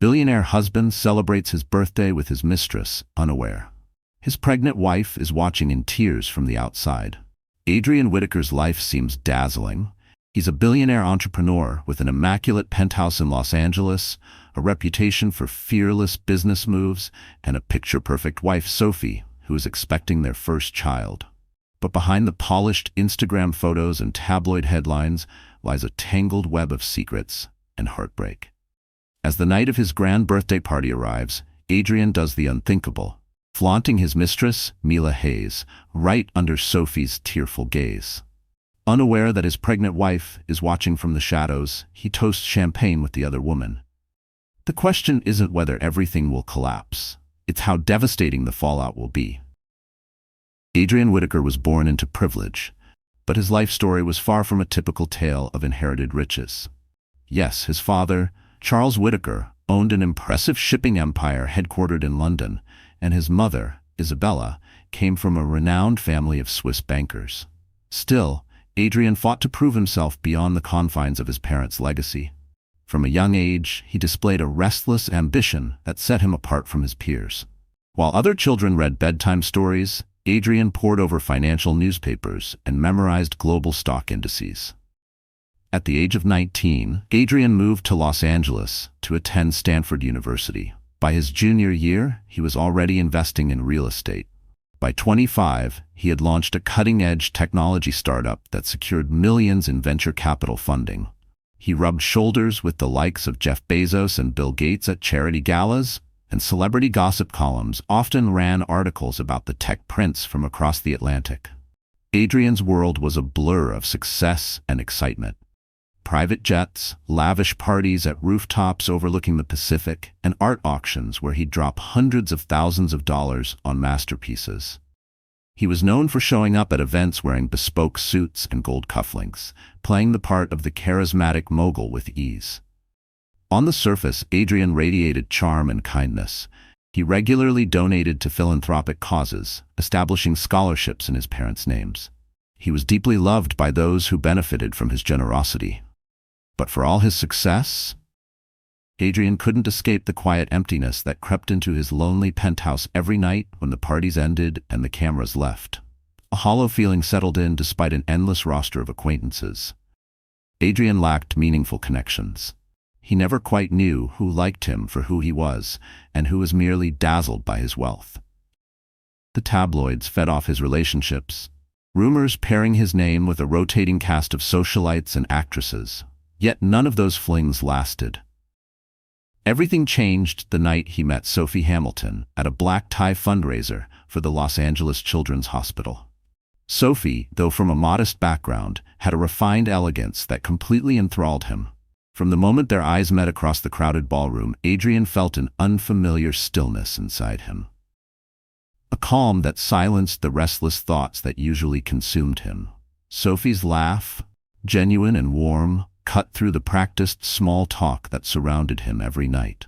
Billionaire husband celebrates his birthday with his mistress, unaware. His pregnant wife is watching in tears from the outside. Adrian Whitaker's life seems dazzling. He's a billionaire entrepreneur with an immaculate penthouse in Los Angeles, a reputation for fearless business moves, and a picture-perfect wife, Sophie, who is expecting their first child. But behind the polished Instagram photos and tabloid headlines lies a tangled web of secrets and heartbreak. As the night of his grand birthday party arrives, Adrian does the unthinkable, flaunting his mistress, Mila Hayes, right under Sophie's tearful gaze. Unaware that his pregnant wife is watching from the shadows, he toasts champagne with the other woman. The question isn't whether everything will collapse, it's how devastating the fallout will be. Adrian Whitaker was born into privilege, but his life story was far from a typical tale of inherited riches. Yes, his father, Charles Whitaker, owned an impressive shipping empire headquartered in London, and his mother, Isabella, came from a renowned family of Swiss bankers. Still, Adrian fought to prove himself beyond the confines of his parents' legacy. From a young age, he displayed a restless ambition that set him apart from his peers. While other children read bedtime stories, Adrian pored over financial newspapers and memorized global stock indices. At the age of 19, Adrian moved to Los Angeles to attend Stanford University. By his junior year, he was already investing in real estate. By 25, he had launched a cutting-edge technology startup that secured millions in venture capital funding. He rubbed shoulders with the likes of Jeff Bezos and Bill Gates at charity galas, and celebrity gossip columns often ran articles about the tech prince from across the Atlantic. Adrian's world was a blur of success and excitement. Private jets, lavish parties at rooftops overlooking the Pacific, and art auctions where he'd drop hundreds of thousands of dollars on masterpieces. He was known for showing up at events wearing bespoke suits and gold cufflinks, playing the part of the charismatic mogul with ease. On the surface, Adrian radiated charm and kindness. He regularly donated to philanthropic causes, establishing scholarships in his parents' names. He was deeply loved by those who benefited from his generosity. But for all his success, Adrian couldn't escape the quiet emptiness that crept into his lonely penthouse every night when the parties ended and the cameras left. A hollow feeling settled in despite an endless roster of acquaintances. Adrian lacked meaningful connections. He never quite knew who liked him for who he was and who was merely dazzled by his wealth. The tabloids fed off his relationships, rumors pairing his name with a rotating cast of socialites and actresses. Yet none of those flings lasted. Everything changed the night he met Sophie Hamilton at a black tie fundraiser for the Los Angeles Children's Hospital. Sophie, though from a modest background, had a refined elegance that completely enthralled him. From the moment their eyes met across the crowded ballroom, Adrian felt an unfamiliar stillness inside him. A calm that silenced the restless thoughts that usually consumed him. Sophie's laugh, genuine and warm, cut through the practiced small talk that surrounded him every night.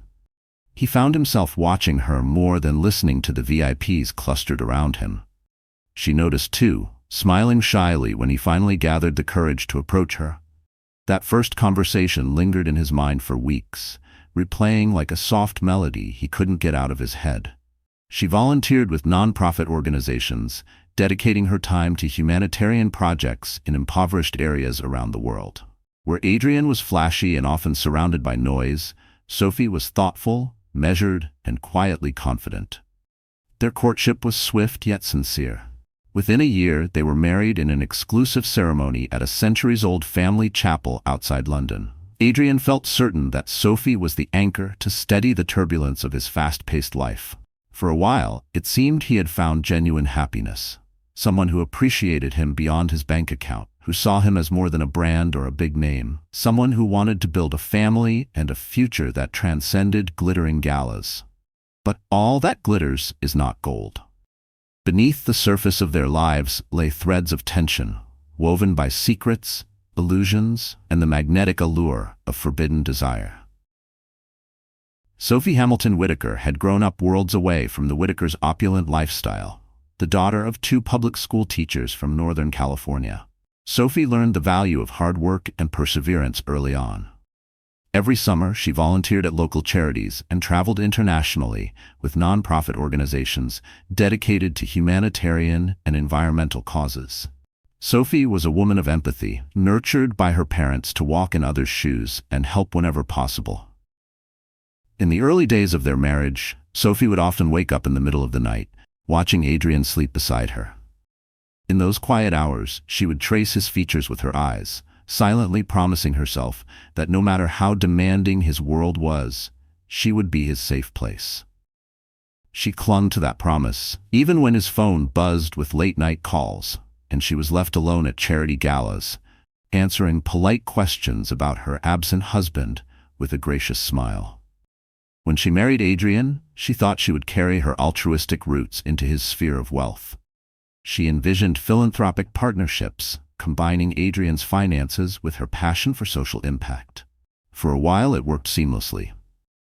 He found himself watching her more than listening to the VIPs clustered around him. She noticed too, smiling shyly when he finally gathered the courage to approach her. That first conversation lingered in his mind for weeks, replaying like a soft melody he couldn't get out of his head. She volunteered with nonprofit organizations, dedicating her time to humanitarian projects in impoverished areas around the world. Where Adrian was flashy and often surrounded by noise, Sophie was thoughtful, measured, and quietly confident. Their courtship was swift yet sincere. Within a year, they were married in an exclusive ceremony at a centuries-old family chapel outside London. Adrian felt certain that Sophie was the anchor to steady the turbulence of his fast-paced life. For a while, it seemed he had found genuine happiness. Someone who appreciated him beyond his bank account, who saw him as more than a brand or a big name, someone who wanted to build a family and a future that transcended glittering galas. But all that glitters is not gold. Beneath the surface of their lives lay threads of tension, woven by secrets, illusions, and the magnetic allure of forbidden desire. Sophie Hamilton Whitaker had grown up worlds away from the Whitakers' opulent lifestyle, the daughter of two public school teachers from Northern California. Sophie learned the value of hard work and perseverance early on. Every summer, she volunteered at local charities and traveled internationally with nonprofit organizations dedicated to humanitarian and environmental causes. Sophie was a woman of empathy, nurtured by her parents to walk in others' shoes and help whenever possible. In the early days of their marriage, Sophie would often wake up in the middle of the night, watching Adrian sleep beside her. In those quiet hours, she would trace his features with her eyes, silently promising herself that no matter how demanding his world was, she would be his safe place. She clung to that promise, even when his phone buzzed with late-night calls, and she was left alone at charity galas, answering polite questions about her absent husband with a gracious smile. When she married Adrian, she thought she would carry her altruistic roots into his sphere of wealth. She envisioned philanthropic partnerships, combining Adrian's finances with her passion for social impact. For a while, it worked seamlessly.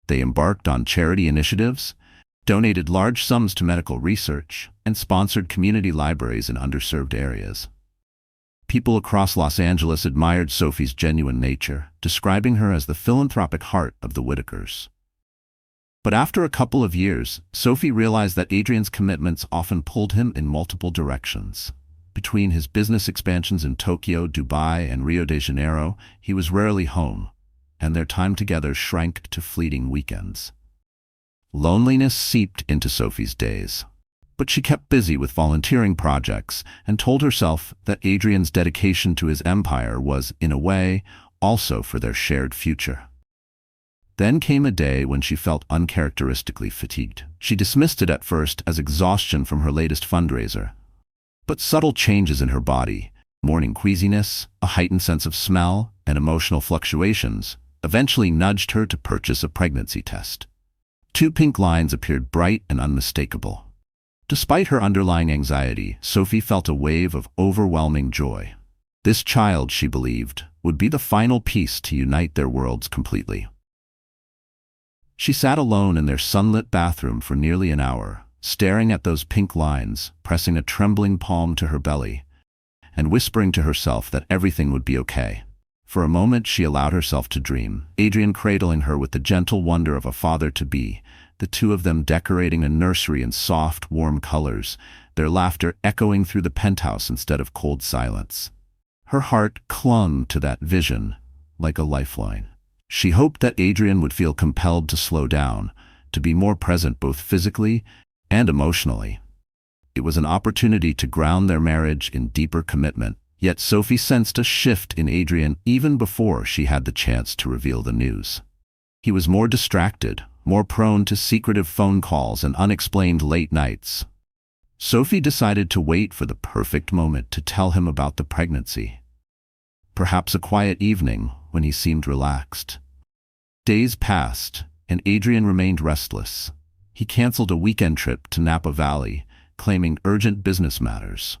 They embarked on charity initiatives, donated large sums to medical research, and sponsored community libraries in underserved areas. People across Los Angeles admired Sophie's genuine nature, describing her as the philanthropic heart of the Whitakers. But after a couple of years, Sophie realized that Adrian's commitments often pulled him in multiple directions. Between his business expansions in Tokyo, Dubai, and Rio de Janeiro, he was rarely home, and their time together shrank to fleeting weekends. Loneliness seeped into Sophie's days. But she kept busy with volunteering projects and told herself that Adrian's dedication to his empire was, in a way, also for their shared future. Then came a day when she felt uncharacteristically fatigued. She dismissed it at first as exhaustion from her latest fundraiser. But subtle changes in her body, morning queasiness, a heightened sense of smell, and emotional fluctuations, eventually nudged her to purchase a pregnancy test. 2 pink lines appeared bright and unmistakable. Despite her underlying anxiety, Sophie felt a wave of overwhelming joy. This child, she believed, would be the final piece to unite their worlds completely. She sat alone in their sunlit bathroom for nearly an hour, staring at those pink lines, pressing a trembling palm to her belly, and whispering to herself that everything would be okay. For a moment she allowed herself to dream, Adrian cradling her with the gentle wonder of a father-to-be, the two of them decorating a nursery in soft, warm colors, their laughter echoing through the penthouse instead of cold silence. Her heart clung to that vision like a lifeline. She hoped that Adrian would feel compelled to slow down, to be more present both physically and emotionally. It was an opportunity to ground their marriage in deeper commitment, yet Sophie sensed a shift in Adrian even before she had the chance to reveal the news. He was more distracted, more prone to secretive phone calls and unexplained late nights. Sophie decided to wait for the perfect moment to tell him about the pregnancy. Perhaps a quiet evening when he seemed relaxed. Days passed, and Adrian remained restless. He canceled a weekend trip to Napa Valley, claiming urgent business matters.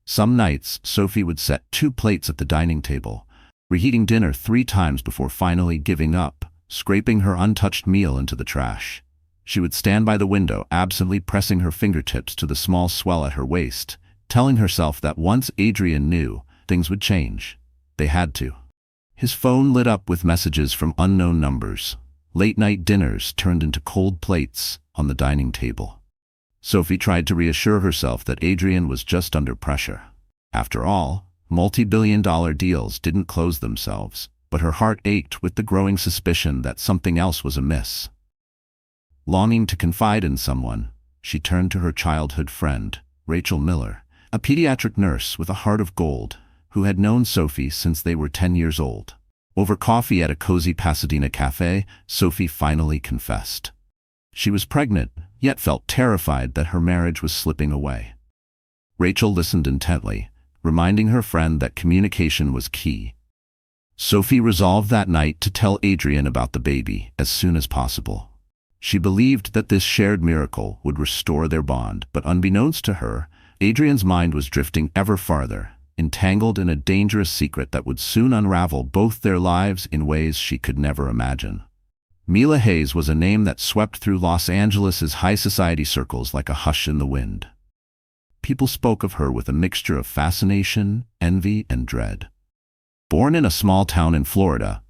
Some nights, Sophie would set 2 plates at the dining table, reheating dinner 3 times before finally giving up, scraping her untouched meal into the trash. She would stand by the window, absently pressing her fingertips to the small swell at her waist, telling herself that once Adrian knew, things would change. They had to. His phone lit up with messages from unknown numbers. Late-night dinners turned into cold plates on the dining table. Sophie tried to reassure herself that Adrian was just under pressure. After all, multi-billion-dollar deals didn't close themselves, but her heart ached with the growing suspicion that something else was amiss. Longing to confide in someone, she turned to her childhood friend, Rachel Miller, a pediatric nurse with a heart of gold, who had known Sophie since they were 10 years old. Over coffee at a cozy Pasadena cafe, Sophie finally confessed. She was pregnant, yet felt terrified that her marriage was slipping away. Rachel listened intently, reminding her friend that communication was key. Sophie resolved that night to tell Adrian about the baby as soon as possible. She believed that this shared miracle would restore their bond, but unbeknownst to her, Adrian's mind was drifting ever farther, entangled in a dangerous secret that would soon unravel both their lives in ways she could never imagine. Mila Hayes was a name that swept through Los Angeles's high society circles like a hush in the wind. People spoke of her with a mixture of fascination, envy, and dread. Born in a small town in Florida,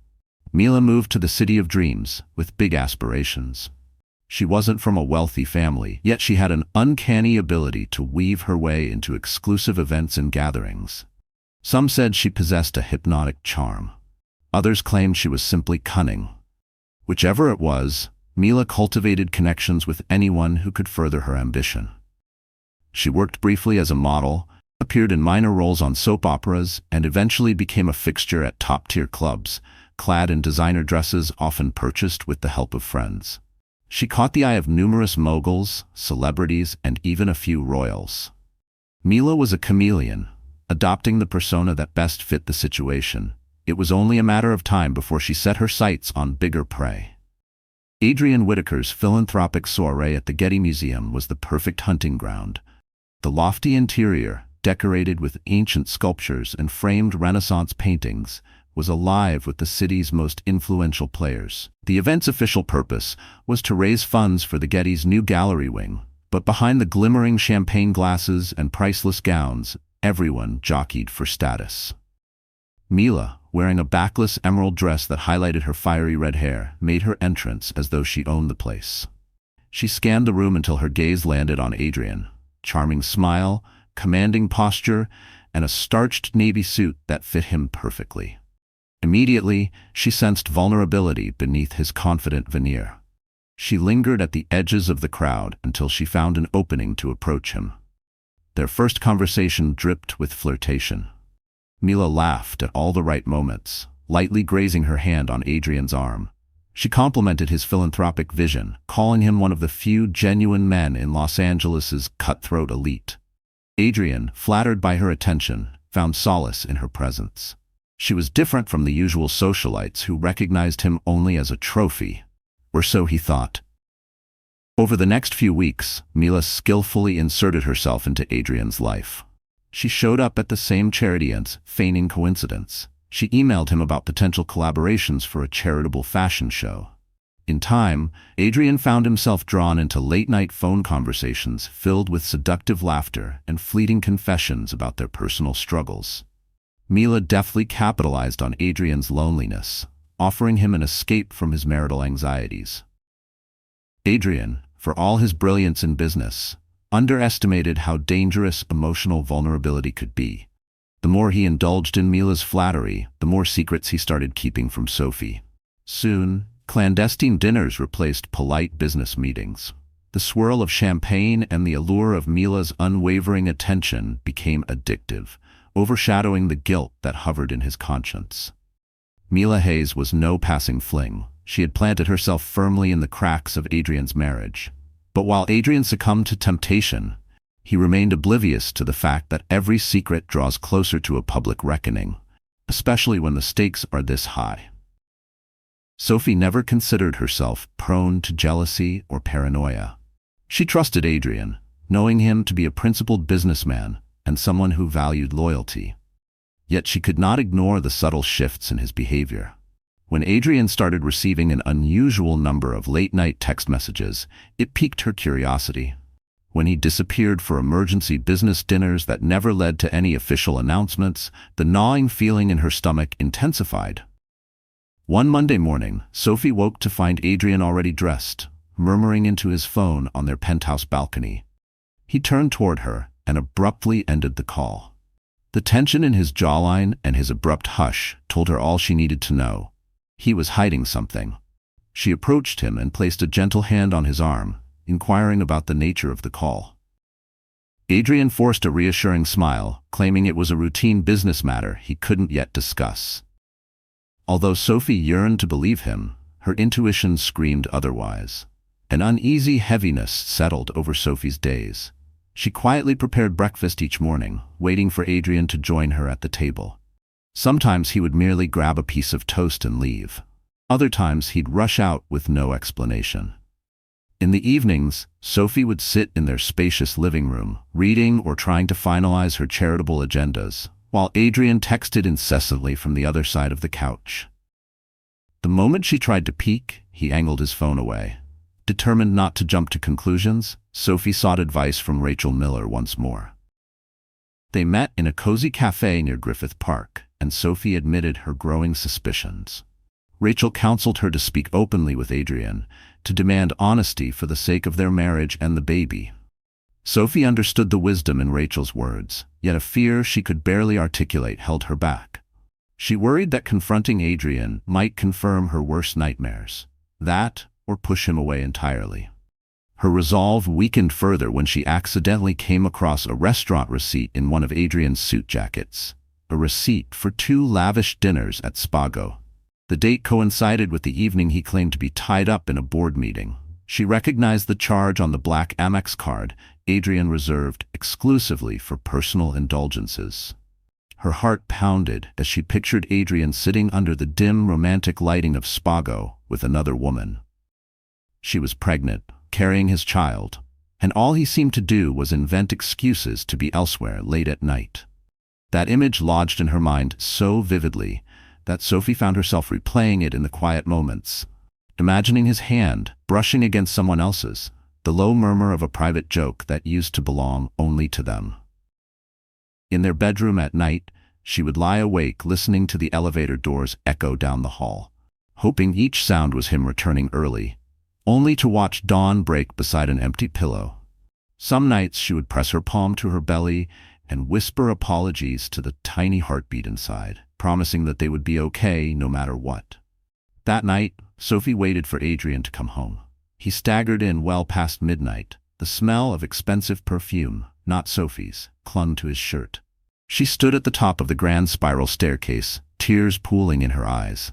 Mila moved to the city of dreams with big aspirations. She wasn't from a wealthy family, yet she had an uncanny ability to weave her way into exclusive events and gatherings. Some said she possessed a hypnotic charm. Others claimed she was simply cunning. Whichever it was, Mila cultivated connections with anyone who could further her ambition. She worked briefly as a model, appeared in minor roles on soap operas, and eventually became a fixture at top-tier clubs, clad in designer dresses often purchased with the help of friends. She caught the eye of numerous moguls, celebrities, and even a few royals. Mila was a chameleon, adopting the persona that best fit the situation. It was only a matter of time before she set her sights on bigger prey. Adrian Whitaker's philanthropic soiree at the Getty Museum was the perfect hunting ground. The lofty interior, decorated with ancient sculptures and framed Renaissance paintings, was alive with the city's most influential players. The event's official purpose was to raise funds for the Getty's new gallery wing, but behind the glimmering champagne glasses and priceless gowns, everyone jockeyed for status. Mila, wearing a backless emerald dress that highlighted her fiery red hair, made her entrance as though she owned the place. She scanned the room until her gaze landed on Adrian. Charming smile, commanding posture, and a starched navy suit that fit him perfectly. Immediately, she sensed vulnerability beneath his confident veneer. She lingered at the edges of the crowd until she found an opening to approach him. Their first conversation dripped with flirtation. Mila laughed at all the right moments, lightly grazing her hand on Adrian's arm. She complimented his philanthropic vision, calling him one of the few genuine men in Los Angeles's cutthroat elite. Adrian, flattered by her attention, found solace in her presence. She was different from the usual socialites who recognized him only as a trophy, or so he thought. Over the next few weeks, Mila skillfully inserted herself into Adrian's life. She showed up at the same charity events, feigning coincidence. She emailed him about potential collaborations for a charitable fashion show. In time, Adrian found himself drawn into late-night phone conversations filled with seductive laughter and fleeting confessions about their personal struggles. Mila deftly capitalized on Adrian's loneliness, offering him an escape from his marital anxieties. Adrian, for all his brilliance in business, underestimated how dangerous emotional vulnerability could be. The more he indulged in Mila's flattery, the more secrets he started keeping from Sophie. Soon, clandestine dinners replaced polite business meetings. The swirl of champagne and the allure of Mila's unwavering attention became addictive, overshadowing the guilt that hovered in his conscience. Mila Hayes was no passing fling. She had planted herself firmly in the cracks of Adrian's marriage. But while Adrian succumbed to temptation, he remained oblivious to the fact that every secret draws closer to a public reckoning, especially when the stakes are this high. Sophie never considered herself prone to jealousy or paranoia. She trusted Adrian, knowing him to be a principled businessman and someone who valued loyalty. Yet she could not ignore the subtle shifts in his behavior. When Adrian started receiving an unusual number of late-night text messages, it piqued her curiosity. When he disappeared for emergency business dinners that never led to any official announcements, the gnawing feeling in her stomach intensified. One Monday morning, Sophie woke to find Adrian already dressed, murmuring into his phone on their penthouse balcony. He turned toward her and abruptly ended the call. The tension in his jawline and his abrupt hush told her all she needed to know. He was hiding something. She approached him and placed a gentle hand on his arm, inquiring about the nature of the call. Adrian forced a reassuring smile, claiming it was a routine business matter he couldn't yet discuss. Although Sophie yearned to believe him, her intuition screamed otherwise. An uneasy heaviness settled over Sophie's days. She quietly prepared breakfast each morning, waiting for Adrian to join her at the table. Sometimes he would merely grab a piece of toast and leave. Other times he'd rush out with no explanation. In the evenings, Sophie would sit in their spacious living room, reading or trying to finalize her charitable agendas, while Adrian texted incessantly from the other side of the couch. The moment she tried to peek, he angled his phone away. Determined not to jump to conclusions, Sophie sought advice from Rachel Miller once more. They met in a cozy cafe near Griffith Park, and Sophie admitted her growing suspicions. Rachel counseled her to speak openly with Adrian, to demand honesty for the sake of their marriage and the baby. Sophie understood the wisdom in Rachel's words, yet a fear she could barely articulate held her back. She worried that confronting Adrian might confirm her worst nightmares. That, or push him away entirely. Her resolve weakened further when she accidentally came across a restaurant receipt in one of Adrian's suit jackets. A receipt for 2 lavish dinners at Spago. The date coincided with the evening he claimed to be tied up in a board meeting. She recognized the charge on the black Amex card Adrian reserved exclusively for personal indulgences. Her heart pounded as she pictured Adrian sitting under the dim romantic lighting of Spago with another woman. She was pregnant, carrying his child, and all he seemed to do was invent excuses to be elsewhere late at night. That image lodged in her mind so vividly that Sophie found herself replaying it in the quiet moments, imagining his hand brushing against someone else's, the low murmur of a private joke that used to belong only to them. In their bedroom at night, she would lie awake listening to the elevator doors echo down the hall, hoping each sound was him returning early, only to watch dawn break beside an empty pillow. Some nights she would press her palm to her belly and whisper apologies to the tiny heartbeat inside, promising that they would be okay no matter what. That night, Sophie waited for Adrian to come home. He staggered in well past midnight. The smell of expensive perfume, not Sophie's, clung to his shirt. She stood at the top of the grand spiral staircase, tears pooling in her eyes.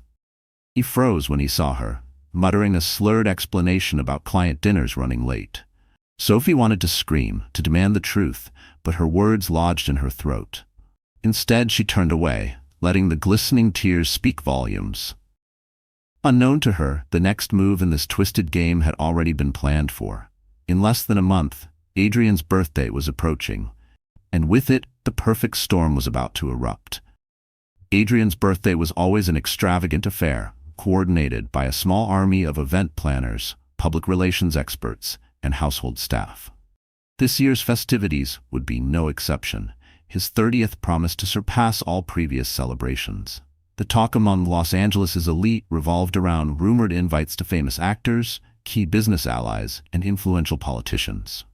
He froze when he saw her, muttering a slurred explanation about client dinners running late. Sophie wanted to scream, to demand the truth, but her words lodged in her throat. Instead, she turned away, letting the glistening tears speak volumes. Unknown to her, the next move in this twisted game had already been planned for. In less than a month, Adrian's birthday was approaching, and with it, the perfect storm was about to erupt. Adrian's birthday was always an extravagant affair, coordinated by a small army of event planners, public relations experts, and household staff. This year's festivities would be no exception. His 30th promised to surpass all previous celebrations. The talk among Los Angeles' elite revolved around rumored invites to famous actors, key business allies, and influential politicians.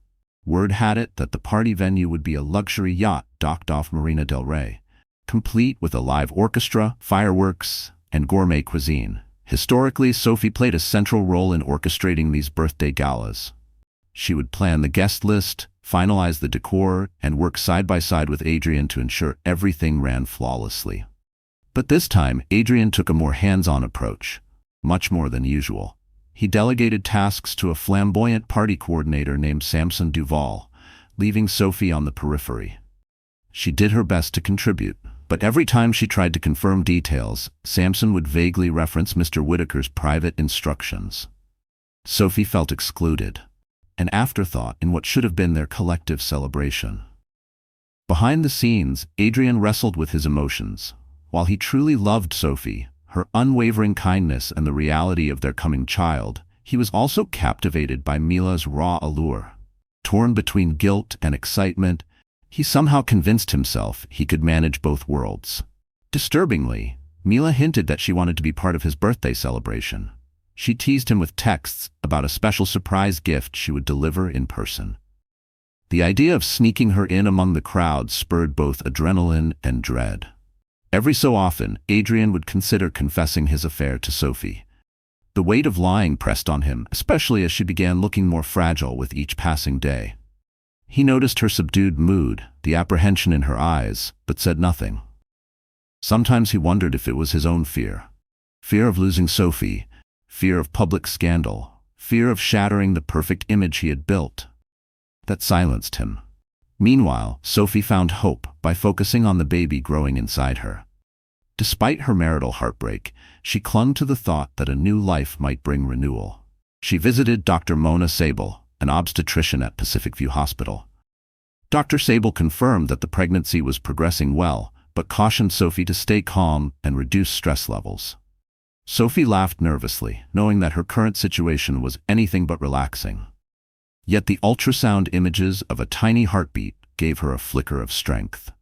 Word had it that the party venue would be a luxury yacht docked off Marina del Rey, complete with a live orchestra, fireworks, and gourmet cuisine. Historically, Sophie played a central role in orchestrating these birthday galas. She would plan the guest list, finalize the decor, and work side by side with Adrian to ensure everything ran flawlessly. But this time, Adrian took a more hands-on approach, much more than usual. He delegated tasks to a flamboyant party coordinator named Samson Duval, leaving Sophie on the periphery. She did her best to contribute, but every time she tried to confirm details, Samson would vaguely reference Mr. Whitaker's private instructions. Sophie felt excluded, an afterthought in what should have been their collective celebration. Behind the scenes, Adrian wrestled with his emotions. While he truly loved Sophie, her unwavering kindness and the reality of their coming child, he was also captivated by Mila's raw allure. Torn between guilt and excitement, he somehow convinced himself he could manage both worlds. Disturbingly, Mila hinted that she wanted to be part of his birthday celebration. She teased him with texts about a special surprise gift she would deliver in person. The idea of sneaking her in among the crowd spurred both adrenaline and dread. Every so often, Adrian would consider confessing his affair to Sophie. The weight of lying pressed on him, especially as she began looking more fragile with each passing day. He noticed her subdued mood, the apprehension in her eyes, but said nothing. Sometimes he wondered if it was his own fear. Fear of losing Sophie, fear of public scandal, fear of shattering the perfect image he had built, that silenced him. Meanwhile, Sophie found hope by focusing on the baby growing inside her. Despite her marital heartbreak, she clung to the thought that a new life might bring renewal. She visited Dr. Mona Sable, an obstetrician at Pacific View Hospital. Dr. Sable confirmed that the pregnancy was progressing well, but cautioned Sophie to stay calm and reduce stress levels. Sophie laughed nervously, knowing that her current situation was anything but relaxing. Yet the ultrasound images of a tiny heartbeat gave her a flicker of strength.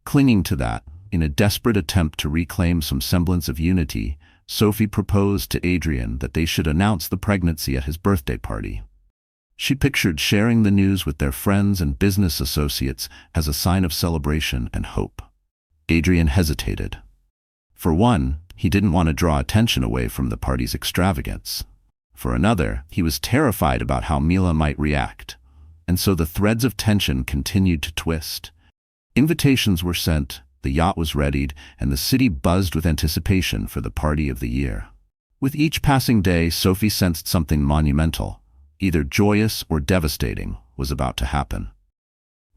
Clinging to that, in a desperate attempt to reclaim some semblance of unity, Sophie proposed to Adrian that they should announce the pregnancy at his birthday party. She pictured sharing the news with their friends and business associates as a sign of celebration and hope. Adrian hesitated. For one, he didn't want to draw attention away from the party's extravagance. For another, he was terrified about how Mila might react, and so the threads of tension continued to twist. Invitations were sent, the yacht was readied, and the city buzzed with anticipation for the party of the year. With each passing day, Sophie sensed something monumental, either joyous or devastating, was about to happen.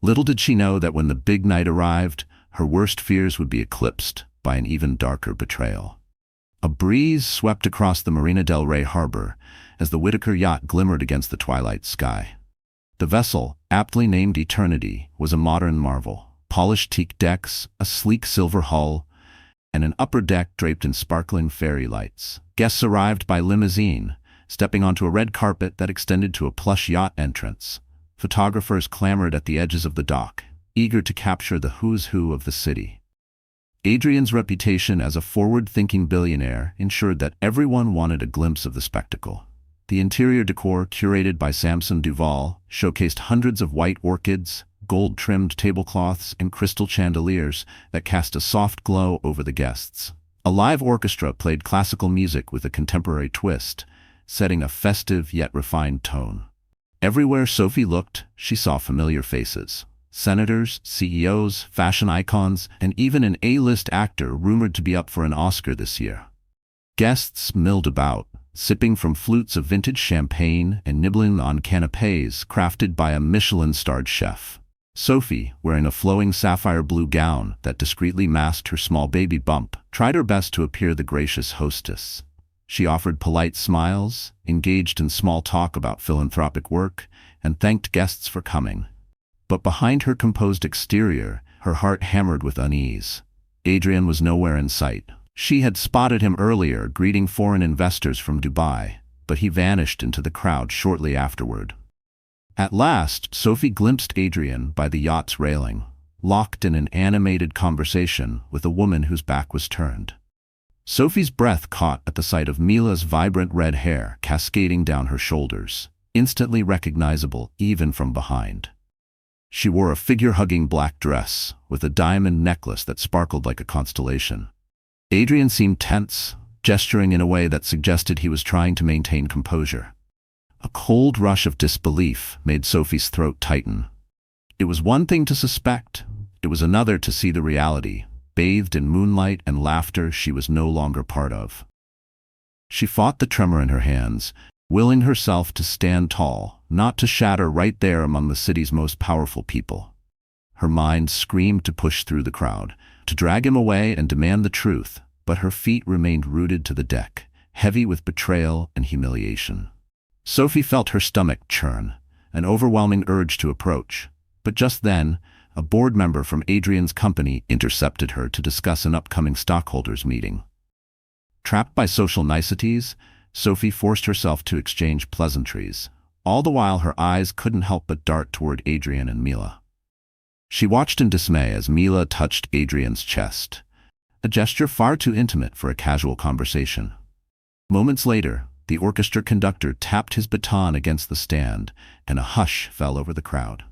Little did she know that when the big night arrived, her worst fears would be eclipsed by an even darker betrayal. A breeze swept across the Marina del Rey harbor as the Whitaker yacht glimmered against the twilight sky. The vessel, aptly named Eternity, was a modern marvel. Polished teak decks, a sleek silver hull, and an upper deck draped in sparkling fairy lights. Guests arrived by limousine, stepping onto a red carpet that extended to a plush yacht entrance. Photographers clamored at the edges of the dock, eager to capture the who's who of the city. Adrian's reputation as a forward-thinking billionaire ensured that everyone wanted a glimpse of the spectacle. The interior decor, curated by Samson Duval, showcased hundreds of white orchids, gold-trimmed tablecloths, and crystal chandeliers that cast a soft glow over the guests. A live orchestra played classical music with a contemporary twist, setting a festive yet refined tone. Everywhere Sophie looked, she saw familiar faces. Senators, CEOs, fashion icons, and even an A-list actor rumored to be up for an Oscar this year. Guests milled about, sipping from flutes of vintage champagne and nibbling on canapés crafted by a Michelin-starred chef. Sophie, wearing a flowing sapphire blue gown that discreetly masked her small baby bump, tried her best to appear the gracious hostess. She offered polite smiles, engaged in small talk about philanthropic work, and thanked guests for coming. But behind her composed exterior, her heart hammered with unease. Adrian was nowhere in sight. She had spotted him earlier, greeting foreign investors from Dubai, but he vanished into the crowd shortly afterward. At last, Sophie glimpsed Adrian by the yacht's railing, locked in an animated conversation with a woman whose back was turned. Sophie's breath caught at the sight of Mila's vibrant red hair cascading down her shoulders, instantly recognizable even from behind. She wore a figure-hugging black dress with a diamond necklace that sparkled like a constellation. Adrian seemed tense, gesturing in a way that suggested he was trying to maintain composure. A cold rush of disbelief made Sophie's throat tighten. It was one thing to suspect, it was another to see the reality, bathed in moonlight and laughter she was no longer part of. She fought the tremor in her hands, willing herself to stand tall, not to shatter right there among the city's most powerful people. Her mind screamed to push through the crowd, to drag him away and demand the truth, but her feet remained rooted to the deck, heavy with betrayal and humiliation. Sophie felt her stomach churn, an overwhelming urge to approach, but just then, a board member from Adrian's company intercepted her to discuss an upcoming stockholders' meeting. Trapped by social niceties, Sophie forced herself to exchange pleasantries, all the while her eyes couldn't help but dart toward Adrian and Mila. She watched in dismay as Mila touched Adrian's chest, a gesture far too intimate for a casual conversation. Moments later, the orchestra conductor tapped his baton against the stand, and a hush fell over the crowd.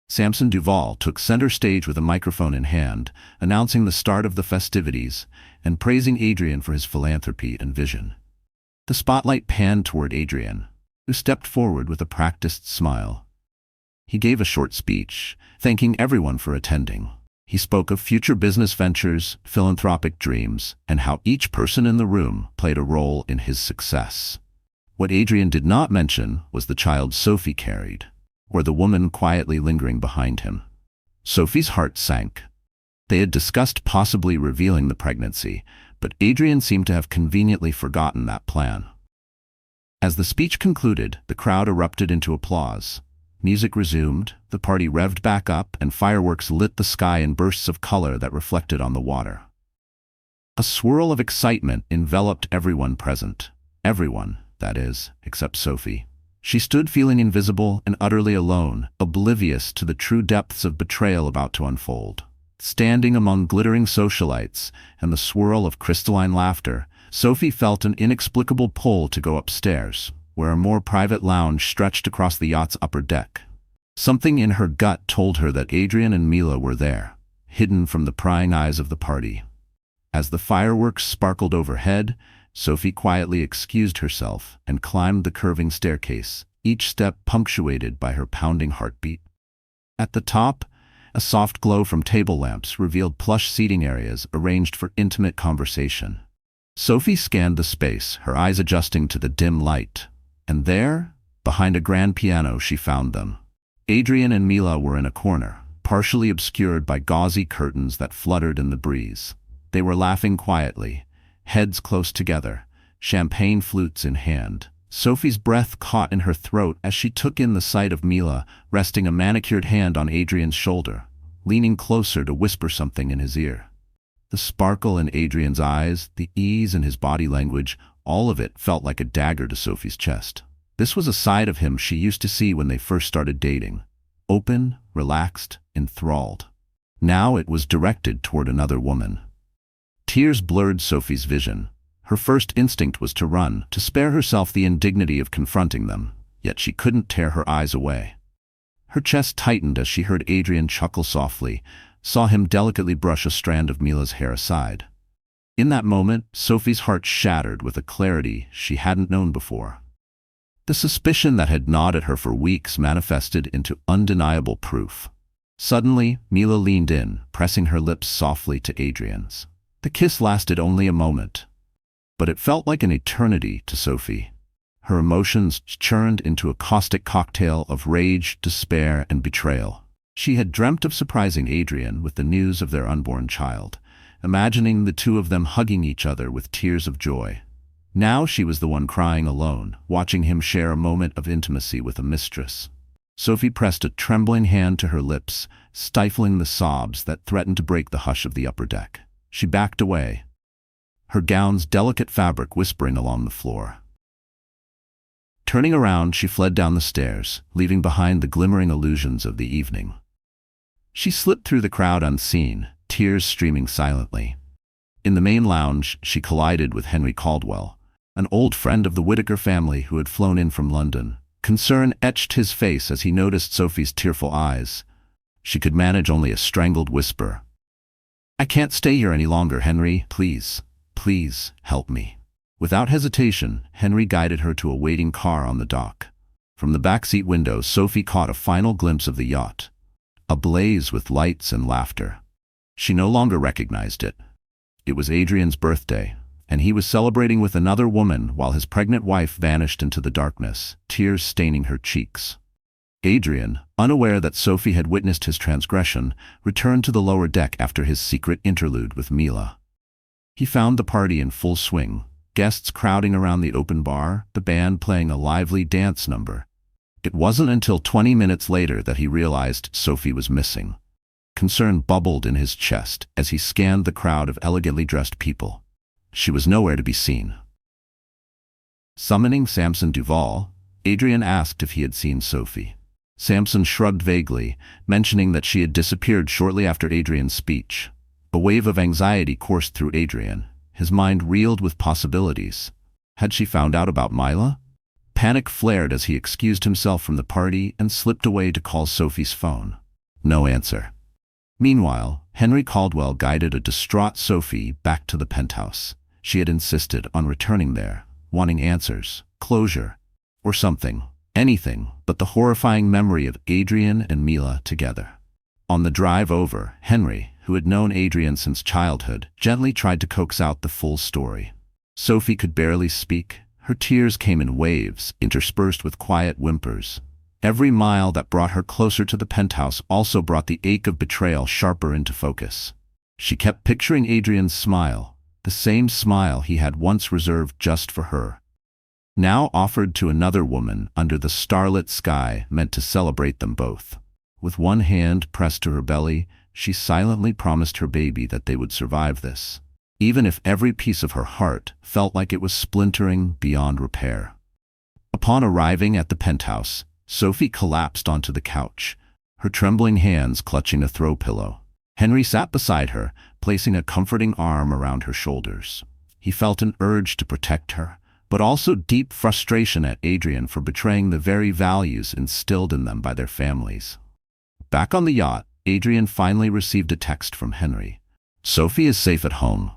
Samson Duval took center stage with a microphone in hand, announcing the start of the festivities and praising Adrian for his philanthropy and vision. The spotlight panned toward Adrian, who stepped forward with a practiced smile. He gave a short speech, thanking everyone for attending. He spoke of future business ventures, philanthropic dreams, and how each person in the room played a role in his success. What Adrian did not mention was the child Sophie carried, or the woman quietly lingering behind him. Sophie's heart sank. They had discussed possibly revealing the pregnancy, but Adrian seemed to have conveniently forgotten that plan. As the speech concluded, the crowd erupted into applause. Music resumed, the party revved back up, and fireworks lit the sky in bursts of color that reflected on the water. A swirl of excitement enveloped everyone present. Everyone, that is, except Sophie. She stood feeling invisible and utterly alone, oblivious to the true depths of betrayal about to unfold. Standing among glittering socialites and the swirl of crystalline laughter, Sophie felt an inexplicable pull to go upstairs, where a more private lounge stretched across the yacht's upper deck. Something in her gut told her that Adrian and Mila were there, hidden from the prying eyes of the party. As the fireworks sparkled overhead, Sophie quietly excused herself and climbed the curving staircase, each step punctuated by her pounding heartbeat. At the top, a soft glow from table lamps revealed plush seating areas arranged for intimate conversation. Sophie scanned the space, her eyes adjusting to the dim light. And there, behind a grand piano, she found them. Adrian and Mila were in a corner, partially obscured by gauzy curtains that fluttered in the breeze. They were laughing quietly, heads close together, champagne flutes in hand. Sophie's breath caught in her throat as she took in the sight of Mila resting a manicured hand on Adrian's shoulder, leaning closer to whisper something in his ear. The sparkle in Adrian's eyes, the ease in his body language, all of it felt like a dagger to Sophie's chest. This was a side of him she used to see when they first started dating. Open, relaxed, enthralled. Now it was directed toward another woman. Tears blurred Sophie's vision. Her first instinct was to run, to spare herself the indignity of confronting them, yet she couldn't tear her eyes away. Her chest tightened as she heard Adrian chuckle softly, saw him delicately brush a strand of Mila's hair aside. In that moment, Sophie's heart shattered with a clarity she hadn't known before. The suspicion that had gnawed at her for weeks manifested into undeniable proof. Suddenly, Mila leaned in, pressing her lips softly to Adrian's. The kiss lasted only a moment, but it felt like an eternity to Sophie. Her emotions churned into a caustic cocktail of rage, despair, and betrayal. She had dreamt of surprising Adrian with the news of their unborn child, imagining the two of them hugging each other with tears of joy. Now she was the one crying alone, watching him share a moment of intimacy with a mistress. Sophie pressed a trembling hand to her lips, stifling the sobs that threatened to break the hush of the upper deck. She backed away, her gown's delicate fabric whispering along the floor. Turning around, she fled down the stairs, leaving behind the glimmering illusions of the evening. She slipped through the crowd unseen, tears streaming silently. In the main lounge, she collided with Henry Caldwell, an old friend of the Whitaker family who had flown in from London. Concern etched his face as he noticed Sophie's tearful eyes. She could manage only a strangled whisper. "I can't stay here any longer, Henry. Please, please, help me." Without hesitation, Henry guided her to a waiting car on the dock. From the backseat window, Sophie caught a final glimpse of the yacht, ablaze with lights and laughter. She no longer recognized it. It was Adrian's birthday, and he was celebrating with another woman while his pregnant wife vanished into the darkness, tears staining her cheeks. Adrian, unaware that Sophie had witnessed his transgression, returned to the lower deck after his secret interlude with Mila. He found the party in full swing, guests crowding around the open bar, the band playing a lively dance number. It wasn't until 20 minutes later that he realized Sophie was missing. Concern bubbled in his chest as he scanned the crowd of elegantly dressed people. She was nowhere to be seen. Summoning Samson Duval, Adrian asked if he had seen Sophie. Samson shrugged vaguely, mentioning that she had disappeared shortly after Adrian's speech. A wave of anxiety coursed through Adrian. His mind reeled with possibilities. Had she found out about Mila? Panic flared as he excused himself from the party and slipped away to call Sophie's phone. No answer. Meanwhile, Henry Caldwell guided a distraught Sophie back to the penthouse. She had insisted on returning there, wanting answers, closure, or something, anything but the horrifying memory of Adrian and Mila together. On the drive over, Henry, who had known Adrian since childhood, gently tried to coax out the full story. Sophie could barely speak. Her tears came in waves, interspersed with quiet whimpers. Every mile that brought her closer to the penthouse also brought the ache of betrayal sharper into focus. She kept picturing Adrian's smile, the same smile he had once reserved just for her, now offered to another woman under the starlit sky meant to celebrate them both. With one hand pressed to her belly, she silently promised her baby that they would survive this, even if every piece of her heart felt like it was splintering beyond repair. Upon arriving at the penthouse, Sophie collapsed onto the couch, her trembling hands clutching a throw pillow. Henry sat beside her, placing a comforting arm around her shoulders. He felt an urge to protect her, but also deep frustration at Adrian for betraying the very values instilled in them by their families. Back on the yacht, Adrian finally received a text from Henry. "Sophie is safe at home.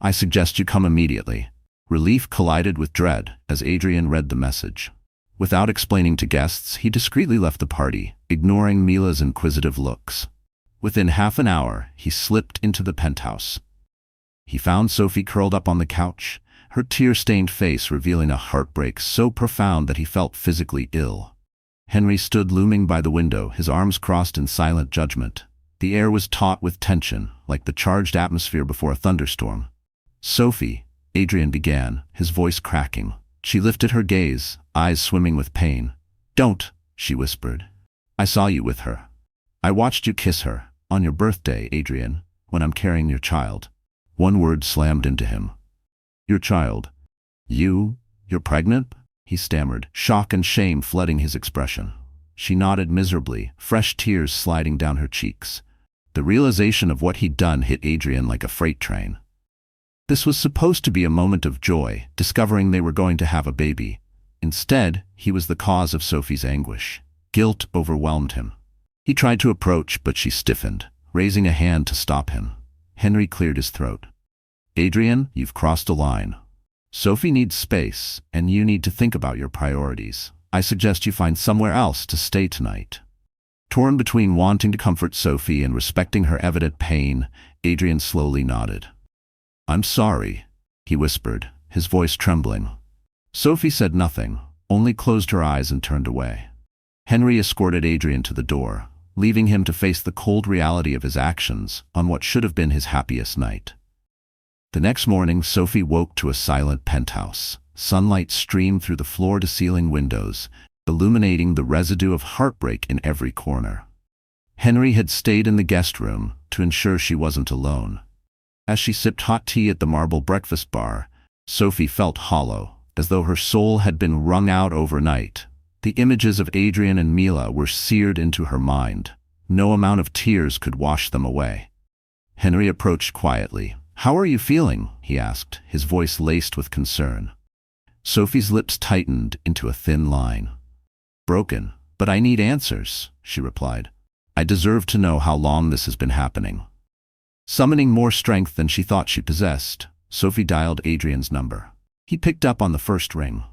I suggest you come immediately." Relief collided with dread as Adrian read the message. Without explaining to guests, he discreetly left the party, ignoring Mila's inquisitive looks. Within half an hour, he slipped into the penthouse. He found Sophie curled up on the couch, her tear-stained face revealing a heartbreak so profound that he felt physically ill. Henry stood looming by the window, his arms crossed in silent judgment. The air was taut with tension, like the charged atmosphere before a thunderstorm. "Sophie," Adrian began, his voice cracking. She lifted her gaze, eyes swimming with pain. "Don't," she whispered. "I saw you with her. I watched you kiss her, on your birthday, Adrian, when I'm carrying your child." One word slammed into him. "Your child? You're pregnant?" he stammered, shock and shame flooding his expression. She nodded miserably, fresh tears sliding down her cheeks. The realization of what he'd done hit Adrian like a freight train. This was supposed to be a moment of joy, discovering they were going to have a baby. Instead, he was the cause of Sophie's anguish. Guilt overwhelmed him. He tried to approach, but she stiffened, raising a hand to stop him. Henry cleared his throat. "Adrian, you've crossed a line. Sophie needs space, and you need to think about your priorities. I suggest you find somewhere else to stay tonight." Torn between wanting to comfort Sophie and respecting her evident pain, Adrian slowly nodded. "I'm sorry," he whispered, his voice trembling. Sophie said nothing, only closed her eyes and turned away. Henry escorted Adrian to the door, leaving him to face the cold reality of his actions on what should have been his happiest night. The next morning, Sophie woke to a silent penthouse. Sunlight streamed through the floor-to-ceiling windows, illuminating the residue of heartbreak in every corner. Henry had stayed in the guest room to ensure she wasn't alone. As she sipped hot tea at the marble breakfast bar, Sophie felt hollow, as though her soul had been wrung out overnight. The images of Adrian and Mila were seared into her mind. No amount of tears could wash them away. Henry approached quietly. "How are you feeling?" he asked, his voice laced with concern. Sophie's lips tightened into a thin line. "Broken, but I need answers," she replied. "I deserve to know how long this has been happening." Summoning more strength than she thought she possessed, Sophie dialed Adrian's number. He picked up on the first ring.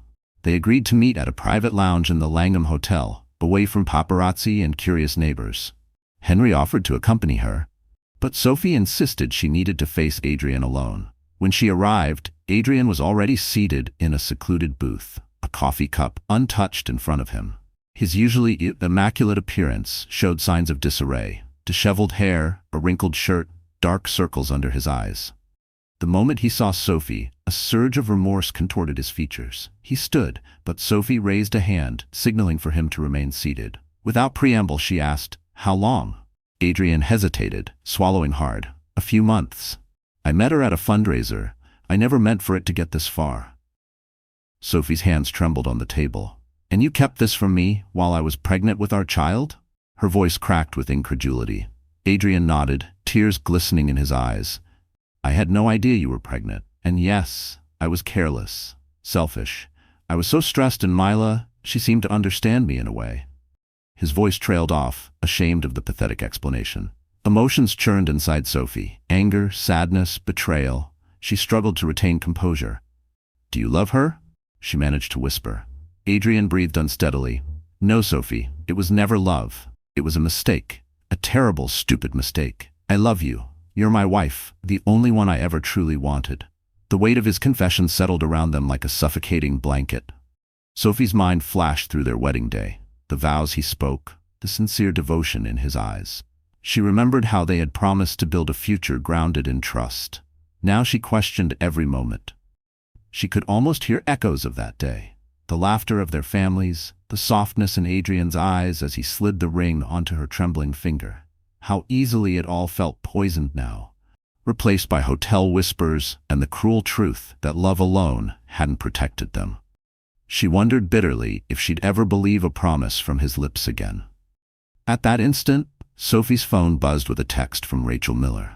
They agreed to meet at a private lounge in the Langham Hotel, away from paparazzi and curious neighbors. Henry offered to accompany her, but Sophie insisted she needed to face Adrian alone. When she arrived, Adrian was already seated in a secluded booth, a coffee cup untouched in front of him. His usually immaculate appearance showed signs of disarray: disheveled hair, a wrinkled shirt, dark circles under his eyes. The moment he saw Sophie, a surge of remorse contorted his features. He stood, but Sophie raised a hand, signaling for him to remain seated. Without preamble, she asked, "How long?" Adrian hesitated, swallowing hard. "A few months. I met her at a fundraiser. I never meant for it to get this far." Sophie's hands trembled on the table. "And you kept this from me while I was pregnant with our child?" Her voice cracked with incredulity. Adrian nodded, tears glistening in his eyes. "I had no idea you were pregnant. And yes, I was careless, selfish. I was so stressed, and Mila, she seemed to understand me in a way." His voice trailed off, ashamed of the pathetic explanation. Emotions churned inside Sophie: anger, sadness, betrayal. She struggled to retain composure. "Do you love her?" she managed to whisper. Adrian breathed unsteadily. "No, Sophie, it was never love. It was a mistake. A terrible, stupid mistake. I love you. You're my wife, the only one I ever truly wanted." The weight of his confession settled around them like a suffocating blanket. Sophie's mind flashed through their wedding day, the vows he spoke, the sincere devotion in his eyes. She remembered how they had promised to build a future grounded in trust. Now she questioned every moment. She could almost hear echoes of that day, the laughter of their families, the softness in Adrian's eyes as he slid the ring onto her trembling finger. How easily it all felt poisoned now, replaced by hotel whispers and the cruel truth that love alone hadn't protected them. She wondered bitterly if she'd ever believe a promise from his lips again. At that instant, Sophie's phone buzzed with a text from Rachel Miller.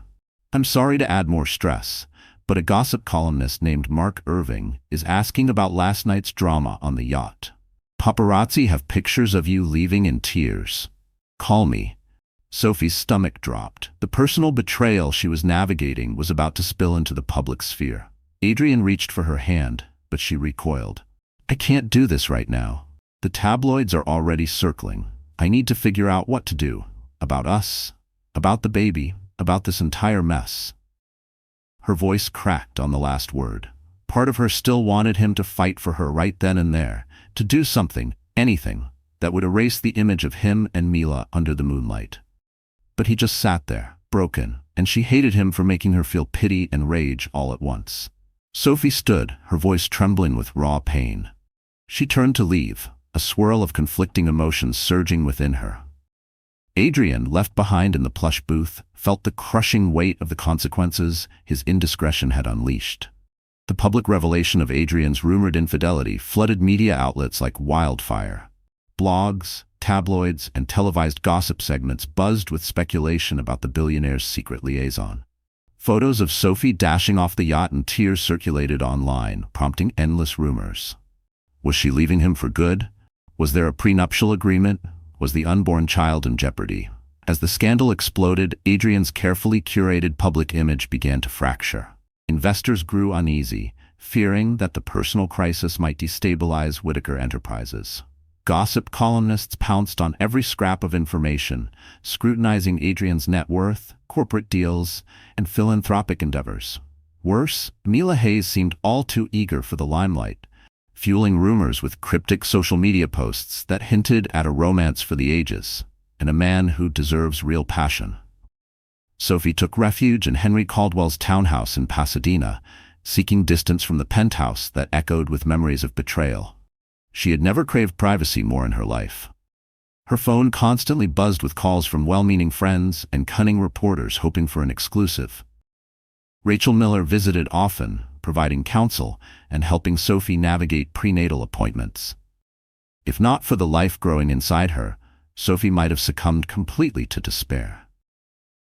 "I'm sorry to add more stress, but a gossip columnist named Mark Irving is asking about last night's drama on the yacht. Paparazzi have pictures of you leaving in tears. Call me. Sophie's stomach dropped. The personal betrayal she was navigating was about to spill into the public sphere. Adrian reached for her hand, but she recoiled. I can't do this right now. The tabloids are already circling. I need to figure out what to do. About us, about the baby, about this entire mess. Her voice cracked on the last word. Part of her still wanted him to fight for her right then and there, to do something, anything, that would erase the image of him and Mila under the moonlight. But he just sat there, broken, and she hated him for making her feel pity and rage all at once. Sophie stood, her voice trembling with raw pain. She turned to leave, a swirl of conflicting emotions surging within her. Adrian, left behind in the plush booth, felt the crushing weight of the consequences his indiscretion had unleashed. The public revelation of Adrian's rumored infidelity flooded media outlets like wildfire. Blogs, tabloids, and televised gossip segments buzzed with speculation about the billionaire's secret liaison. Photos of Sophie dashing off the yacht in tears circulated online, prompting endless rumors. Was she leaving him for good? Was there a prenuptial agreement? Was the unborn child in jeopardy? As the scandal exploded, Adrian's carefully curated public image began to fracture. Investors grew uneasy, fearing that the personal crisis might destabilize Whitaker Enterprises. Gossip columnists pounced on every scrap of information, scrutinizing Adrian's net worth, corporate deals, and philanthropic endeavors. Worse, Mila Hayes seemed all too eager for the limelight, fueling rumors with cryptic social media posts that hinted at a romance for the ages, and a man who deserves real passion. Sophie took refuge in Henry Caldwell's townhouse in Pasadena, seeking distance from the penthouse that echoed with memories of betrayal. She had never craved privacy more in her life. Her phone constantly buzzed with calls from well-meaning friends and cunning reporters hoping for an exclusive. Rachel Miller visited often, providing counsel and helping Sophie navigate prenatal appointments. If not for the life growing inside her, Sophie might have succumbed completely to despair.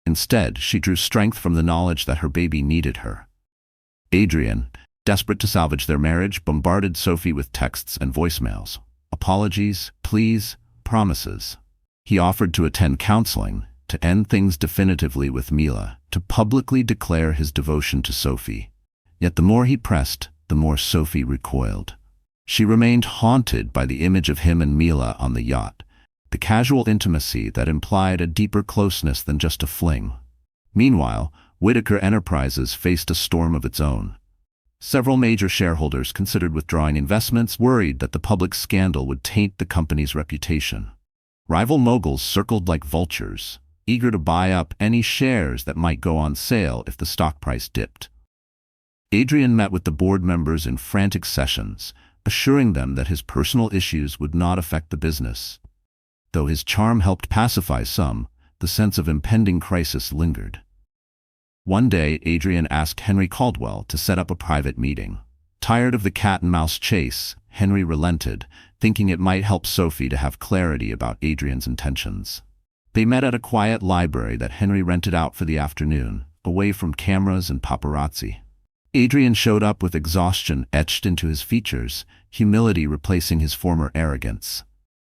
Instead, she drew strength from the knowledge that her baby needed her. Adrian, desperate to salvage their marriage, bombarded Sophie with texts and voicemails. Apologies, pleas, promises. He offered to attend counseling, to end things definitively with Mila, to publicly declare his devotion to Sophie. Yet the more he pressed, the more Sophie recoiled. She remained haunted by the image of him and Mila on the yacht, the casual intimacy that implied a deeper closeness than just a fling. Meanwhile, Whitaker Enterprises faced a storm of its own. Several major shareholders considered withdrawing investments, worried that the public scandal would taint the company's reputation. Rival moguls circled like vultures, eager to buy up any shares that might go on sale if the stock price dipped. Adrian met with the board members in frantic sessions, assuring them that his personal issues would not affect the business. Though his charm helped pacify some, the sense of impending crisis lingered. One day, Adrian asked Henry Caldwell to set up a private meeting. Tired of the cat-and-mouse chase, Henry relented, thinking it might help Sophie to have clarity about Adrian's intentions. They met at a quiet library that Henry rented out for the afternoon, away from cameras and paparazzi. Adrian showed up with exhaustion etched into his features, humility replacing his former arrogance.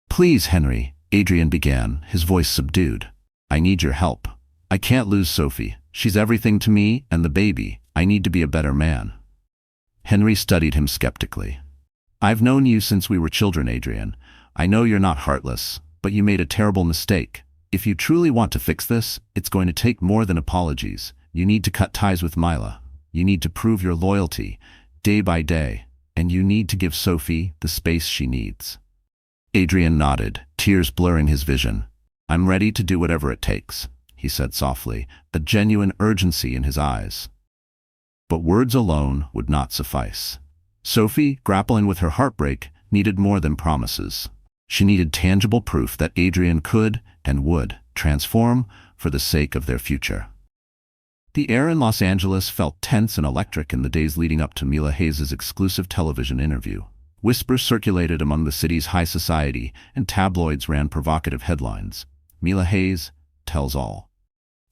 "Please, Henry," Adrian began, his voice subdued. "I need your help. I can't lose Sophie. She's everything to me and the baby. I need to be a better man." Henry studied him skeptically. "I've known you since we were children, Adrian. I know you're not heartless, but you made a terrible mistake. If you truly want to fix this, it's going to take more than apologies. You need to cut ties with Mila. You need to prove your loyalty, day by day, and you need to give Sophie the space she needs." Adrian nodded, tears blurring his vision. "I'm ready to do whatever it takes," he said softly, a genuine urgency in his eyes. But words alone would not suffice. Sophie, grappling with her heartbreak, needed more than promises. She needed tangible proof that Adrian could and would transform for the sake of their future. The air in Los Angeles felt tense and electric in the days leading up to Mila Hayes' exclusive television interview. Whispers circulated among the city's high society, and tabloids ran provocative headlines. "Mila Hayes tells all."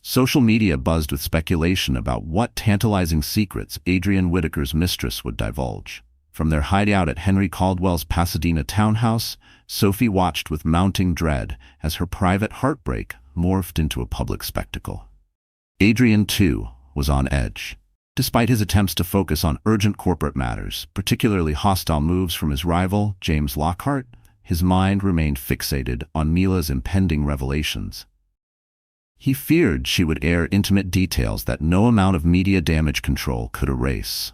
Social media buzzed with speculation about what tantalizing secrets Adrian Whitaker's mistress would divulge. From their hideout at Henry Caldwell's Pasadena townhouse, Sophie watched with mounting dread as her private heartbreak morphed into a public spectacle. Adrian, too, was on edge. Despite his attempts to focus on urgent corporate matters, particularly hostile moves from his rival, James Lockhart, his mind remained fixated on Mila's impending revelations. He feared she would air intimate details that no amount of media damage control could erase.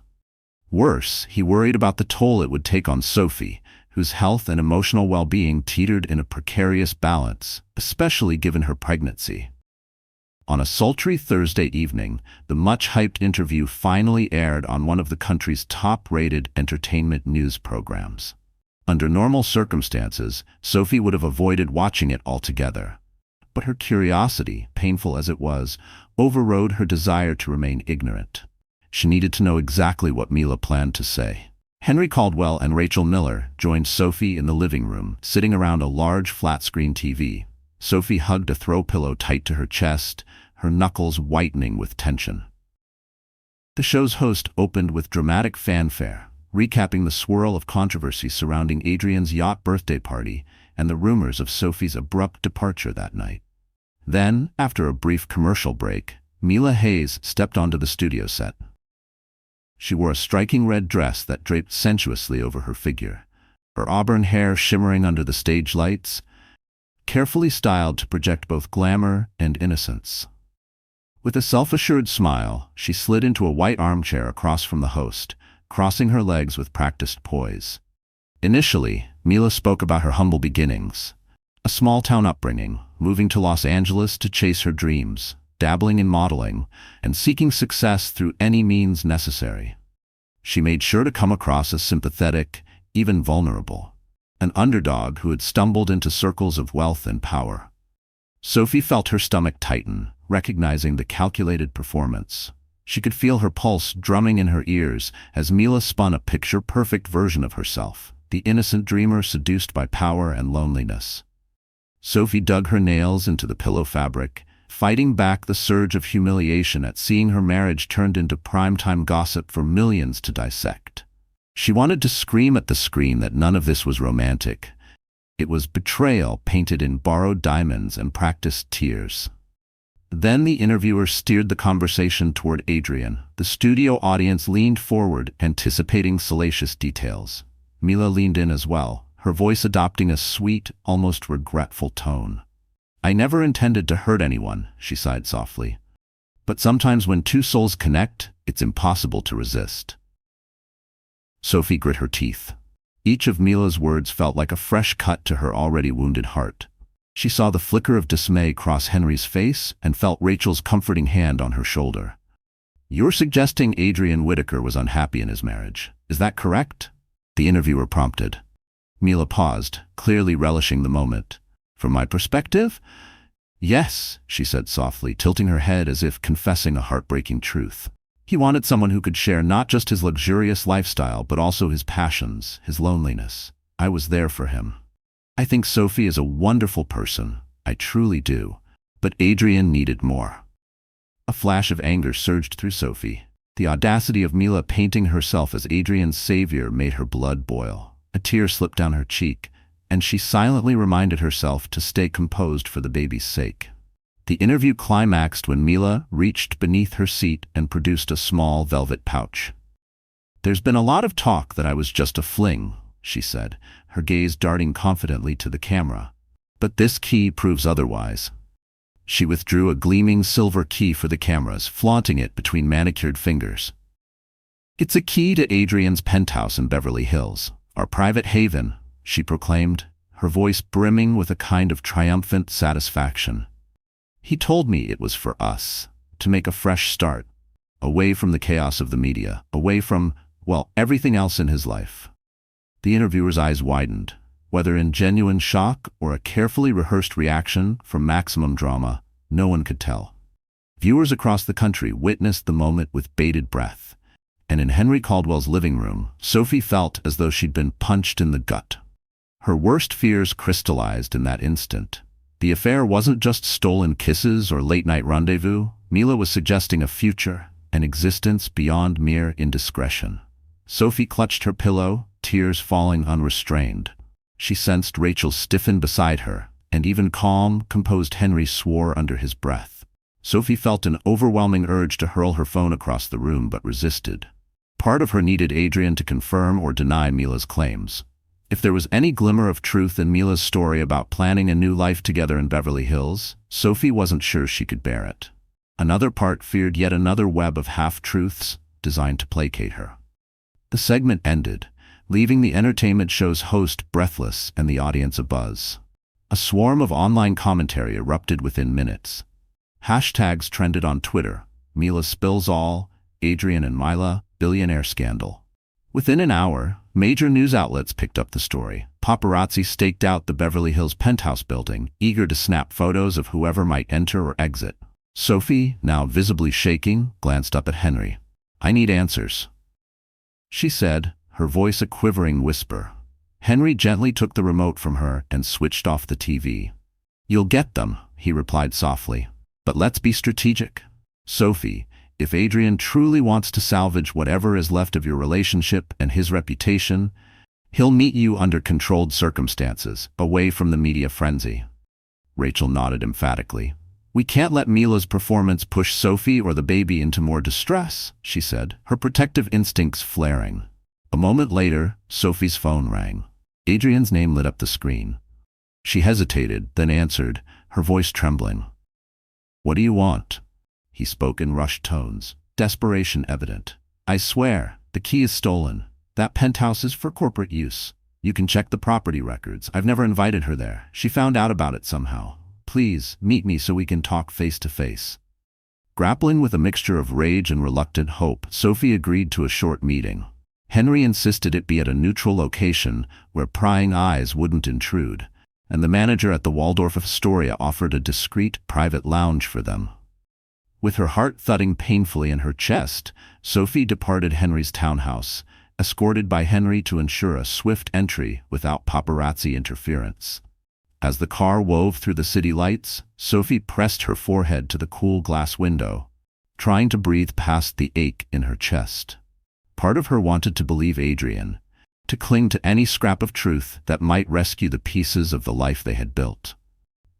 Worse, he worried about the toll it would take on Sophie, whose health and emotional well-being teetered in a precarious balance, especially given her pregnancy. On a sultry Thursday evening, the much-hyped interview finally aired on one of the country's top-rated entertainment news programs. Under normal circumstances, Sophie would have avoided watching it altogether. But her curiosity, painful as it was, overrode her desire to remain ignorant. She needed to know exactly what Mila planned to say. Henry Caldwell and Rachel Miller joined Sophie in the living room, sitting around a large flat-screen TV. Sophie hugged a throw pillow tight to her chest, her knuckles whitening with tension. The show's host opened with dramatic fanfare, recapping the swirl of controversy surrounding Adrian's yacht birthday party and the rumors of Sophie's abrupt departure that night. Then, after a brief commercial break, Mila Hayes stepped onto the studio set. She wore a striking red dress that draped sensuously over her figure, her auburn hair shimmering under the stage lights, carefully styled to project both glamour and innocence. With a self-assured smile, she slid into a white armchair across from the host, crossing her legs with practiced poise. Initially, Mila spoke about her humble beginnings, a small-town upbringing, moving to Los Angeles to chase her dreams, dabbling in modeling, and seeking success through any means necessary. She made sure to come across as sympathetic, even vulnerable, an underdog who had stumbled into circles of wealth and power. Sophie felt her stomach tighten, recognizing the calculated performance. She could feel her pulse drumming in her ears as Mila spun a picture-perfect version of herself, the innocent dreamer seduced by power and loneliness. Sophie dug her nails into the pillow fabric, fighting back the surge of humiliation at seeing her marriage turned into primetime gossip for millions to dissect. She wanted to scream at the screen that none of this was romantic. It was betrayal painted in borrowed diamonds and practiced tears. Then the interviewer steered the conversation toward Adrian. The studio audience leaned forward, anticipating salacious details. Mila leaned in as well, her voice adopting a sweet, almost regretful tone. "I never intended to hurt anyone," she sighed softly. "But sometimes when two souls connect, it's impossible to resist." Sophie grit her teeth. Each of Mila's words felt like a fresh cut to her already wounded heart. She saw the flicker of dismay cross Henry's face and felt Rachel's comforting hand on her shoulder. "You're suggesting Adrian Whitaker was unhappy in his marriage. Is that correct?" the interviewer prompted. Mila paused, clearly relishing the moment. "From my perspective? Yes," she said softly, tilting her head as if confessing a heartbreaking truth. He wanted someone who could share not just his luxurious lifestyle, but also his passions, his loneliness. I was there for him. I think Sophie is a wonderful person. I truly do. But Adrian needed more. A flash of anger surged through Sophie. The audacity of Mila painting herself as Adrian's savior made her blood boil. A tear slipped down her cheek, and she silently reminded herself to stay composed for the baby's sake. The interview climaxed when Mila reached beneath her seat and produced a small velvet pouch. "There's been a lot of talk that I was just a fling," she said, her gaze darting confidently to the camera. "But this key proves otherwise." She withdrew a gleaming silver key for the cameras, flaunting it between manicured fingers. "It's a key to Adrian's penthouse in Beverly Hills, our private haven," she proclaimed, her voice brimming with a kind of triumphant satisfaction. "He told me it was for us, to make a fresh start, away from the chaos of the media, away from, well, everything else in his life." The interviewer's eyes widened, whether in genuine shock or a carefully rehearsed reaction from maximum drama, no one could tell. Viewers across the country witnessed the moment with bated breath, and in Henry Caldwell's living room, Sophie felt as though she'd been punched in the gut. Her worst fears crystallized in that instant. The affair wasn't just stolen kisses or late-night rendezvous. Mila was suggesting a future, an existence beyond mere indiscretion. Sophie clutched her pillow, tears falling unrestrained. She sensed Rachel stiffen beside her, and even calm, composed Henry swore under his breath. Sophie felt an overwhelming urge to hurl her phone across the room but resisted. Part of her needed Adrian to confirm or deny Mila's claims. If there was any glimmer of truth in Mila's story about planning a new life together in Beverly Hills, Sophie wasn't sure she could bear it. Another part feared yet another web of half-truths designed to placate her. The segment ended, leaving the entertainment show's host breathless and the audience abuzz. A swarm of online commentary erupted within minutes. Hashtags trended on Twitter: Mila spills all, Adrian and Mila, billionaire scandal. Within an hour, major news outlets picked up the story. Paparazzi staked out the Beverly Hills penthouse building, eager to snap photos of whoever might enter or exit. Sophie, now visibly shaking, glanced up at Henry. "I need answers," she said, her voice a quivering whisper. Henry gently took the remote from her and switched off the TV. "You'll get them," he replied softly. "But let's be strategic. Sophie, if Adrian truly wants to salvage whatever is left of your relationship and his reputation, he'll meet you under controlled circumstances, away from the media frenzy." Rachel nodded emphatically. "We can't let Mila's performance push Sophie or the baby into more distress," she said, her protective instincts flaring. A moment later, Sophie's phone rang. Adrian's name lit up the screen. She hesitated, then answered, her voice trembling. "What do you want?" He spoke in rushed tones, desperation evident. "I swear, the key is stolen. That penthouse is for corporate use. You can check the property records. I've never invited her there. She found out about it somehow. Please, meet me so we can talk face to face." Grappling with a mixture of rage and reluctant hope, Sophie agreed to a short meeting. Henry insisted it be at a neutral location where prying eyes wouldn't intrude, and the manager at the Waldorf Astoria offered a discreet, private lounge for them. With her heart thudding painfully in her chest, Sophie departed Henry's townhouse, escorted by Henry to ensure a swift entry without paparazzi interference. As the car wove through the city lights, Sophie pressed her forehead to the cool glass window, trying to breathe past the ache in her chest. Part of her wanted to believe Adrian, to cling to any scrap of truth that might rescue the pieces of the life they had built.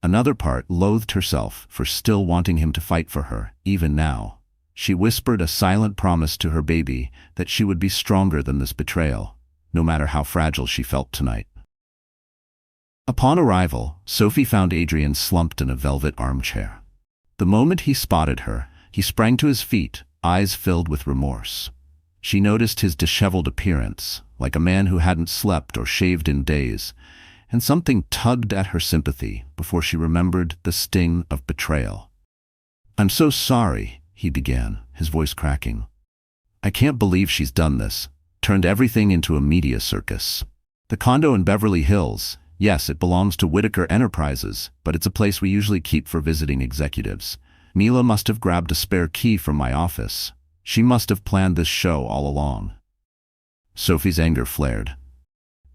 Another part loathed herself for still wanting him to fight for her, even now. She whispered a silent promise to her baby that she would be stronger than this betrayal, no matter how fragile she felt tonight. Upon arrival, Sophie found Adrian slumped in a velvet armchair. The moment he spotted her, he sprang to his feet, eyes filled with remorse. She noticed his disheveled appearance, like a man who hadn't slept or shaved in days, and something tugged at her sympathy before she remembered the sting of betrayal. "I'm so sorry," he began, his voice cracking. "I can't believe she's done this, turned everything into a media circus. The condo in Beverly Hills, yes, it belongs to Whitaker Enterprises, but it's a place we usually keep for visiting executives. Mila must have grabbed a spare key from my office. She must have planned this show all along." Sophie's anger flared.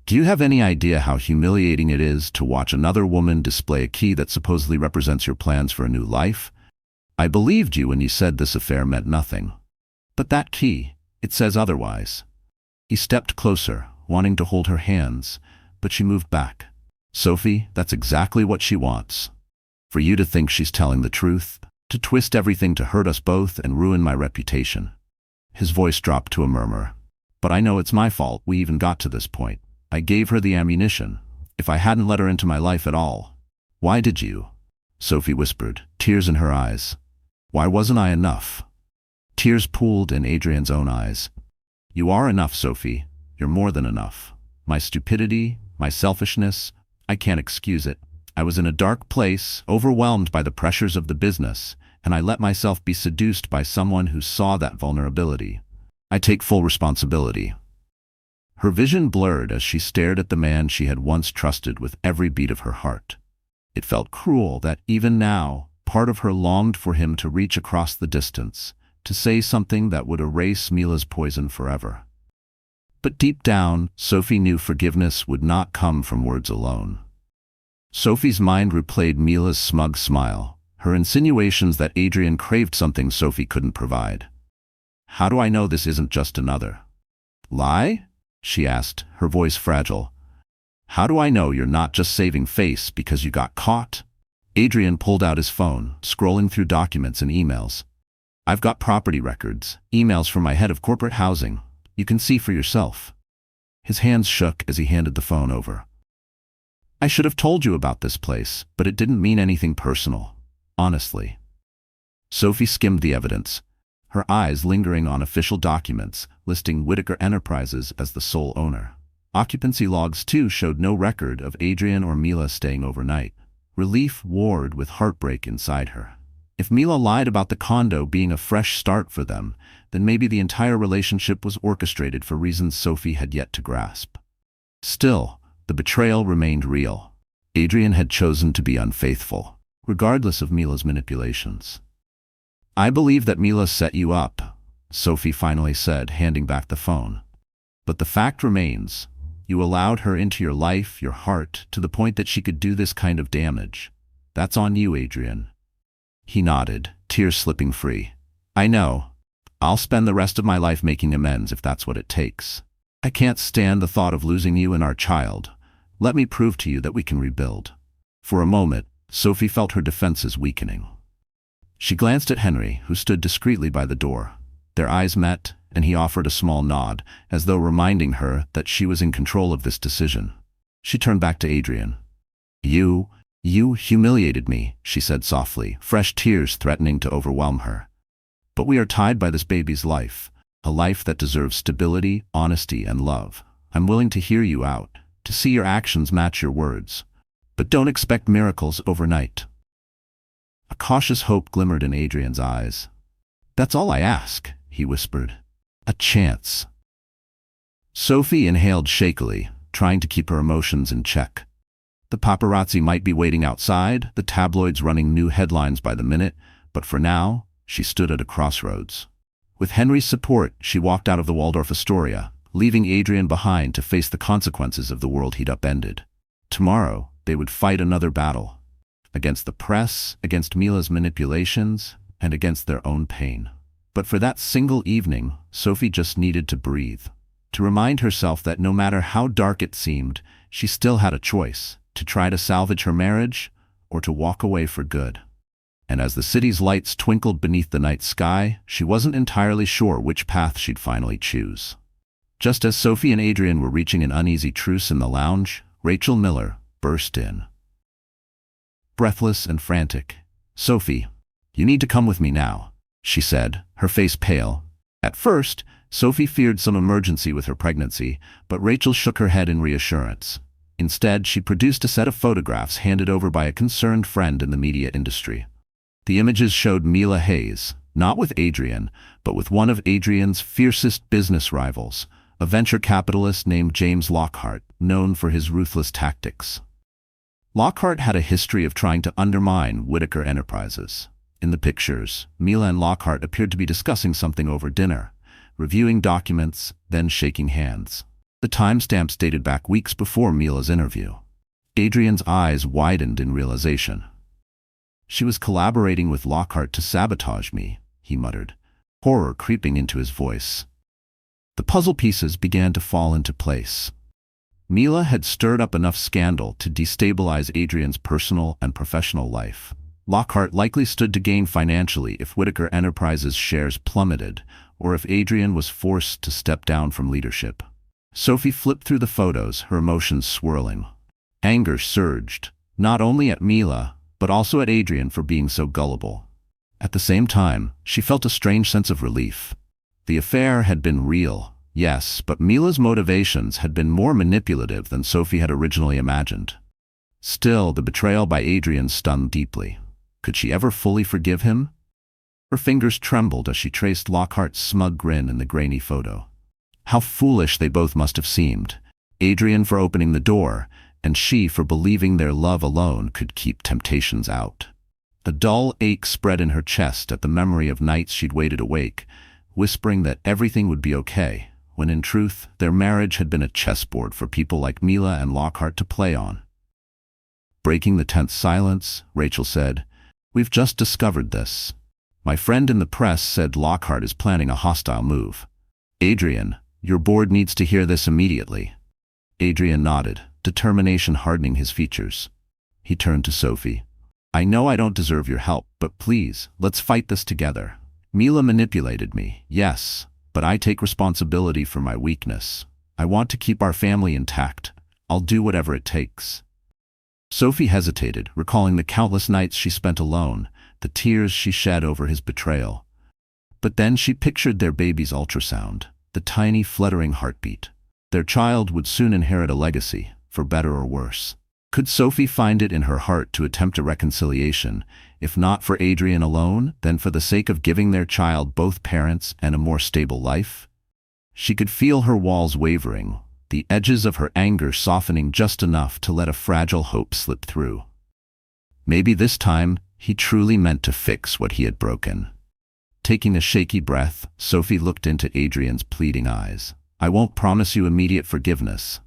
"Do you have any idea how humiliating it is to watch another woman display a key that supposedly represents your plans for a new life? I believed you when you said this affair meant nothing. But that key, it says otherwise." He stepped closer, wanting to hold her hands, but she moved back. "Sophie, that's exactly what she wants. For you to think she's telling the truth, to twist everything to hurt us both and ruin my reputation." His voice dropped to a murmur. "But I know it's my fault we even got to this point. I gave her the ammunition. If I hadn't let her into my life at all." "Why did you?" Sophie whispered, tears in her eyes. "Why wasn't I enough?" Tears pooled in Adrian's own eyes. "You are enough, Sophie. You're more than enough. My stupidity, my selfishness, I can't excuse it. I was in a dark place, overwhelmed by the pressures of the business, and I let myself be seduced by someone who saw that vulnerability. I take full responsibility." Her vision blurred as she stared at the man she had once trusted with every beat of her heart. It felt cruel that even now, part of her longed for him to reach across the distance, to say something that would erase Mila's poison forever. But deep down, Sophie knew forgiveness would not come from words alone. Sophie's mind replayed Mila's smug smile, her insinuations that Adrian craved something Sophie couldn't provide. "How do I know this isn't just another lie?" she asked, her voice fragile. "How do I know you're not just saving face because you got caught?" Adrian pulled out his phone, scrolling through documents and emails. "I've got property records, emails from my head of corporate housing. You can see for yourself." His hands shook as he handed the phone over. "I should have told you about this place, but it didn't mean anything personal, honestly." Sophie skimmed the evidence, her eyes lingering on official documents listing Whitaker Enterprises as the sole owner. Occupancy logs too showed no record of Adrian or Mila staying overnight. Relief warred with heartbreak inside her. If Mila lied about the condo being a fresh start for them, then maybe the entire relationship was orchestrated for reasons Sophie had yet to grasp. Still, the betrayal remained real. Adrian had chosen to be unfaithful, regardless of Mila's manipulations. "I believe that Mila set you up," Sophie finally said, handing back the phone. "But the fact remains, you allowed her into your life, your heart, to the point that she could do this kind of damage. That's on you, Adrian." He nodded, tears slipping free. "I know. I'll spend the rest of my life making amends if that's what it takes. I can't stand the thought of losing you and our child. Let me prove to you that we can rebuild." For a moment, Sophie felt her defenses weakening. She glanced at Henry, who stood discreetly by the door. Their eyes met, and he offered a small nod, as though reminding her that she was in control of this decision. She turned back to Adrian. You humiliated me," she said softly, fresh tears threatening to overwhelm her. "But we are tied by this baby's life, a life that deserves stability, honesty, and love. I'm willing to hear you out, to see your actions match your words. But don't expect miracles overnight." A cautious hope glimmered in Adrian's eyes. "That's all I ask," he whispered. "A chance." Sophie inhaled shakily, trying to keep her emotions in check. The paparazzi might be waiting outside, the tabloids running new headlines by the minute, but for now, she stood at a crossroads. With Henry's support, she walked out of the Waldorf Astoria, leaving Adrian behind to face the consequences of the world he'd upended. Tomorrow, they would fight another battle. Against the press, against Mila's manipulations, and against their own pain. But for that single evening, Sophie just needed to breathe, to remind herself that no matter how dark it seemed, she still had a choice, to try to salvage her marriage or to walk away for good. And as the city's lights twinkled beneath the night sky, she wasn't entirely sure which path she'd finally choose. Just as Sophie and Adrian were reaching an uneasy truce in the lounge, Rachel Miller burst in. Breathless and frantic. "Sophie, you need to come with me now," she said, her face pale. At first, Sophie feared some emergency with her pregnancy, but Rachel shook her head in reassurance. Instead, she produced a set of photographs handed over by a concerned friend in the media industry. The images showed Mila Hayes, not with Adrian, but with one of Adrian's fiercest business rivals, a venture capitalist named James Lockhart, known for his ruthless tactics. Lockhart had a history of trying to undermine Whitaker Enterprises. In the pictures, Mila and Lockhart appeared to be discussing something over dinner, reviewing documents, then shaking hands. The timestamps dated back weeks before Mila's interview. Adrian's eyes widened in realization. "She was collaborating with Lockhart to sabotage me," he muttered, horror creeping into his voice. The puzzle pieces began to fall into place. Mila had stirred up enough scandal to destabilize Adrian's personal and professional life. Lockhart likely stood to gain financially if Whitaker Enterprises' shares plummeted, or if Adrian was forced to step down from leadership. Sophie flipped through the photos, her emotions swirling. Anger surged, not only at Mila, but also at Adrian for being so gullible. At the same time, she felt a strange sense of relief. The affair had been real, yes, but Mila's motivations had been more manipulative than Sophie had originally imagined. Still, the betrayal by Adrian stung deeply. Could she ever fully forgive him? Her fingers trembled as she traced Lockhart's smug grin in the grainy photo. How foolish they both must have seemed. Adrian for opening the door, and she for believing their love alone could keep temptations out. A dull ache spread in her chest at the memory of nights she'd waited awake, whispering that everything would be okay, when in truth, their marriage had been a chessboard for people like Mila and Lockhart to play on. Breaking the tense silence, Rachel said, "We've just discovered this. My friend in the press said Lockhart is planning a hostile move. Adrian, your board needs to hear this immediately." Adrian nodded, determination hardening his features. He turned to Sophie. "I know I don't deserve your help, but please, let's fight this together. Mila manipulated me, yes, but I take responsibility for my weakness. I want to keep our family intact. I'll do whatever it takes." Sophie hesitated, recalling the countless nights she spent alone, the tears she shed over his betrayal. But then she pictured their baby's ultrasound, the tiny fluttering heartbeat. Their child would soon inherit a legacy, for better or worse. Could Sophie find it in her heart to attempt a reconciliation, if not for Adrian alone, then for the sake of giving their child both parents and a more stable life? She could feel her walls wavering, the edges of her anger softening just enough to let a fragile hope slip through. Maybe this time, he truly meant to fix what he had broken. Taking a shaky breath, Sophie looked into Adrian's pleading eyes. "I won't promise you immediate forgiveness,"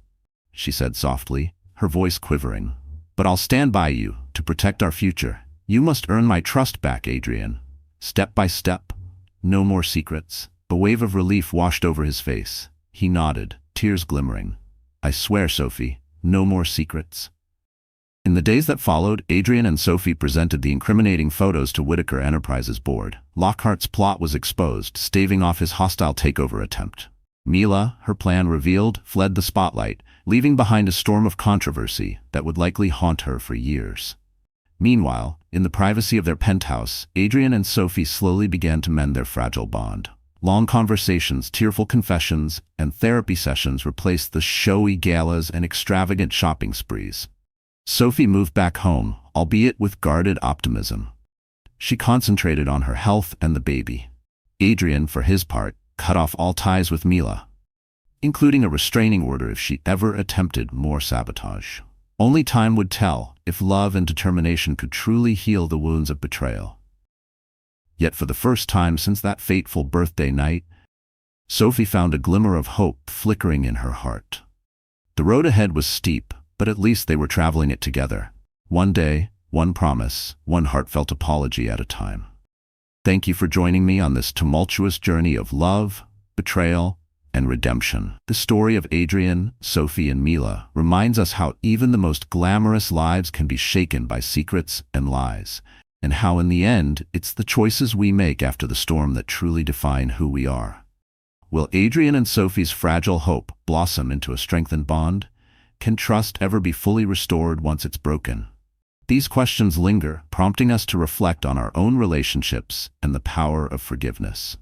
she said softly, her voice quivering. "But I'll stand by you, to protect our future. You must earn my trust back, Adrian. Step by step. No more secrets." A wave of relief washed over his face. He nodded, tears glimmering. "I swear, Sophie, no more secrets." In the days that followed, Adrian and Sophie presented the incriminating photos to Whitaker Enterprises board. Lockhart's plot was exposed, staving off his hostile takeover attempt. Mila, her plan revealed, fled the spotlight, leaving behind a storm of controversy that would likely haunt her for years. Meanwhile, in the privacy of their penthouse, Adrian and Sophie slowly began to mend their fragile bond. Long conversations, tearful confessions, and therapy sessions replaced the showy galas and extravagant shopping sprees. Sophie moved back home, albeit with guarded optimism. She concentrated on her health and the baby. Adrian, for his part, cut off all ties with Mila, including a restraining order if she ever attempted more sabotage. Only time would tell if love and determination could truly heal the wounds of betrayal. Yet for the first time since that fateful birthday night, Sophie found a glimmer of hope flickering in her heart. The road ahead was steep, but at least they were traveling it together. One day, one promise, one heartfelt apology at a time. Thank you for joining me on this tumultuous journey of love, betrayal, and redemption. The story of Adrian, Sophie, and Mila reminds us how even the most glamorous lives can be shaken by secrets and lies, and how in the end, it's the choices we make after the storm that truly define who we are. Will Adrian and Sophie's fragile hope blossom into a strengthened bond? Can trust ever be fully restored once it's broken? These questions linger, prompting us to reflect on our own relationships and the power of forgiveness.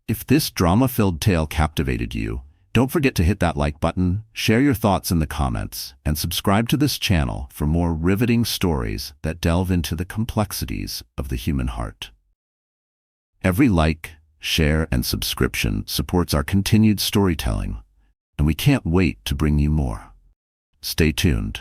If this drama-filled tale captivated you, don't forget to hit that like button, share your thoughts in the comments, and subscribe to this channel for more riveting stories that delve into the complexities of the human heart. Every like, share, and subscription supports our continued storytelling, and we can't wait to bring you more. Stay tuned.